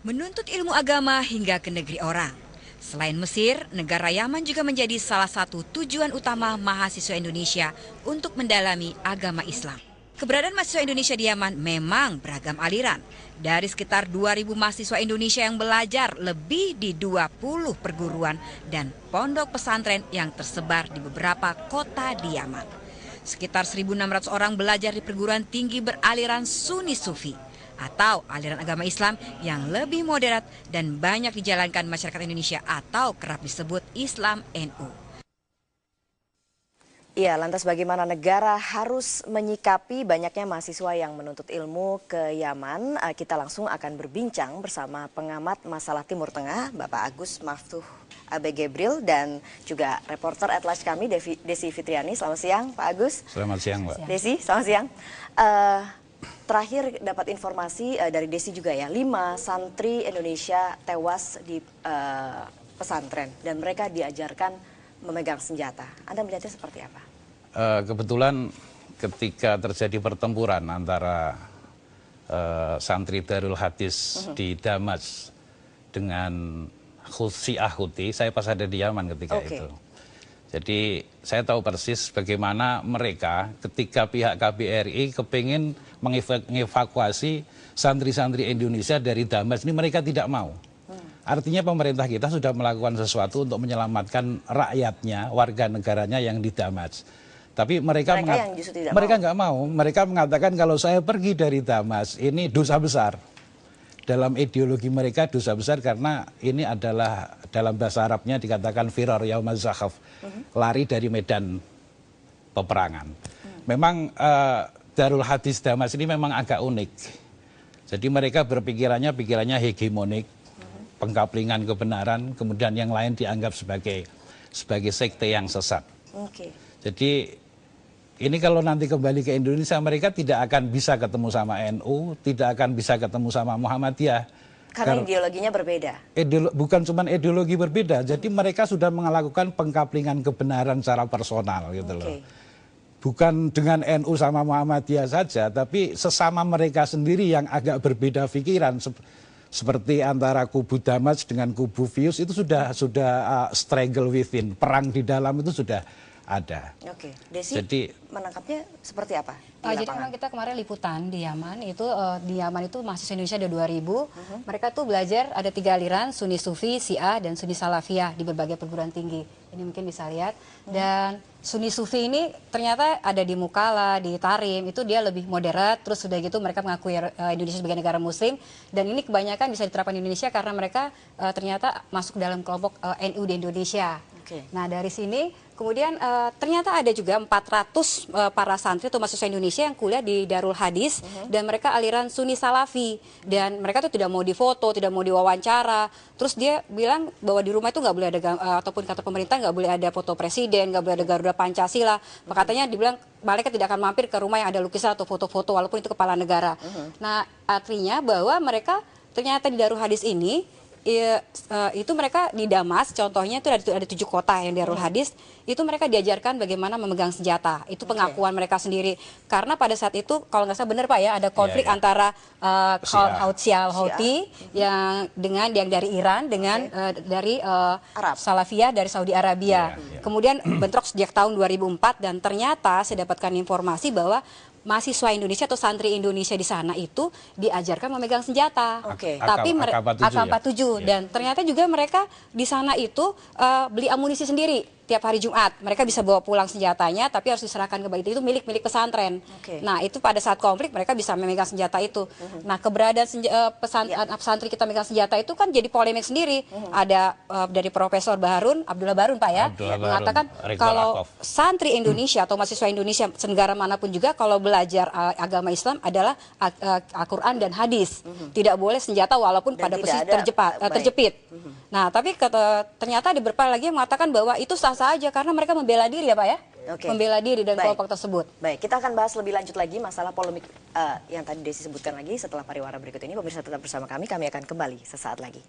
Menuntut ilmu agama hingga ke negeri orang. Selain Mesir, negara Yaman juga menjadi salah satu tujuan utama mahasiswa Indonesia untuk mendalami agama Islam. Keberadaan mahasiswa Indonesia di Yaman memang beragam aliran. Dari sekitar 2.000 mahasiswa Indonesia yang belajar lebih di 20 perguruan dan pondok pesantren yang tersebar di beberapa kota di Yaman. Sekitar 1.600 orang belajar di perguruan tinggi beraliran Sunni Sufi atau aliran agama Islam yang lebih moderat dan banyak dijalankan masyarakat Indonesia atau kerap disebut Islam NU. Iya, lantas bagaimana negara harus menyikapi banyaknya mahasiswa yang menuntut ilmu ke Yaman? Kita langsung akan berbincang bersama pengamat masalah Timur Tengah, Bapak Agus Maftuh Abe Gebril, dan juga reporter Atlas kami, Desi Fitriani. Selamat siang, Pak Agus. Selamat siang, Mbak. Desi, selamat siang. Terakhir dapat informasi dari Desi juga ya, 5 santri Indonesia tewas di pesantren dan mereka diajarkan memegang senjata. Anda melihatnya seperti apa? Kebetulan ketika terjadi pertempuran antara santri Darul Hadis di Damas dengan Syiah Houthi, saya pas ada di Yaman ketika itu. Jadi saya tahu persis bagaimana mereka ketika pihak KBRI kepingin mengevakuasi santri-santri Indonesia dari Damas ini, mereka tidak mau. Artinya pemerintah kita sudah melakukan sesuatu untuk menyelamatkan rakyatnya, warga negaranya yang di Damas. Tapi mereka nggak mau. Mereka mengatakan kalau saya pergi dari Damas ini dosa besar. Dalam ideologi mereka dosa besar karena ini adalah dalam bahasa Arabnya dikatakan firar yaumaz zahaf, lari dari medan peperangan. Memang Darul Hadis Damas ini memang agak unik. Jadi mereka pikirannya hegemonik, pengkaplingan kebenaran, kemudian yang lain dianggap sebagai sekte yang sesat. Jadi ini kalau nanti kembali ke Indonesia, mereka tidak akan bisa ketemu sama NU, tidak akan bisa ketemu sama Muhammadiyah. Karena ideologinya berbeda. Bukan cuma ideologi berbeda, jadi mereka sudah melakukan pengkaplingan kebenaran secara personal gitu loh. Bukan dengan NU sama Muhammadiyah saja, tapi sesama mereka sendiri yang agak berbeda pikiran. Seperti antara kubu Damas dengan kubu Fius itu sudah struggle within, perang di dalam itu sudah ada. Desi, jadi menangkapnya seperti apa? Jadi memang kita kemarin liputan di Yaman itu mahasiswa Indonesia ada 2.000. Mereka tuh belajar ada 3 aliran, Sunni Sufi, Syiah, dan Sunni Salafiyah di berbagai perguruan tinggi. Ini mungkin bisa lihat. Dan Sunni Sufi ini ternyata ada di Mukalla, di Tarim, itu dia lebih moderat. Terus sudah gitu mereka mengakui Indonesia sebagai negara Muslim. Dan ini kebanyakan bisa diterapkan di Indonesia karena mereka ternyata masuk dalam kelompok NU di Indonesia. Nah dari sini kemudian ternyata ada juga 400 para santri atau mahasiswa Indonesia yang kuliah di Darul Hadis dan mereka aliran Sunni Salafi, dan mereka tuh tidak mau difoto, tidak mau diwawancara. Terus dia bilang bahwa di rumah itu nggak boleh ada ataupun kata pemerintah nggak boleh ada foto presiden, nggak boleh ada Garuda Pancasila. Makanya dibilang mereka tidak akan mampir ke rumah yang ada lukisan atau foto-foto walaupun itu kepala negara. Nah artinya bahwa mereka ternyata di Darul Hadis ini itu mereka di Damas, contohnya itu ada 7 kota yang di Darul Hadis, itu mereka diajarkan bagaimana memegang senjata. Itu pengakuan mereka sendiri. Karena pada saat itu, kalau nggak salah benar Pak ya, ada konflik antara kaum Houthi yang dari Iran dengan dari Salafiyah dari Saudi Arabia. Kemudian bentrok sejak tahun 2004 dan ternyata saya dapatkan informasi bahwa mahasiswa Indonesia atau santri Indonesia di sana itu diajarkan memegang senjata. Tapi AK-47 dan ternyata juga mereka di sana itu beli amunisi sendiri. Tiap hari Jumat mereka bisa bawa pulang senjatanya, tapi harus diserahkan ke itu milik pesantren. Nah itu pada saat konflik mereka bisa memegang senjata itu. Nah keberadaan pesantren kita memegang senjata itu kan jadi polemik sendiri. Ada dari Profesor Abdullah Barun Pak ya, mengatakan kalau santri Indonesia atau mahasiswa Indonesia senegara manapun juga kalau belajar agama Islam adalah Al-Quran dan hadis. Tidak boleh senjata walaupun pada posisi terjepit. Nah tapi ternyata ada beberapa lagi yang mengatakan bahwa itu sah saja karena mereka membela diri ya Pak ya, membela diri dan kelompok tersebut. Baik, kita akan bahas lebih lanjut lagi masalah polemik yang tadi Desi sebutkan lagi setelah pariwara berikut ini. Pemirsa tetap bersama kami akan kembali sesaat lagi.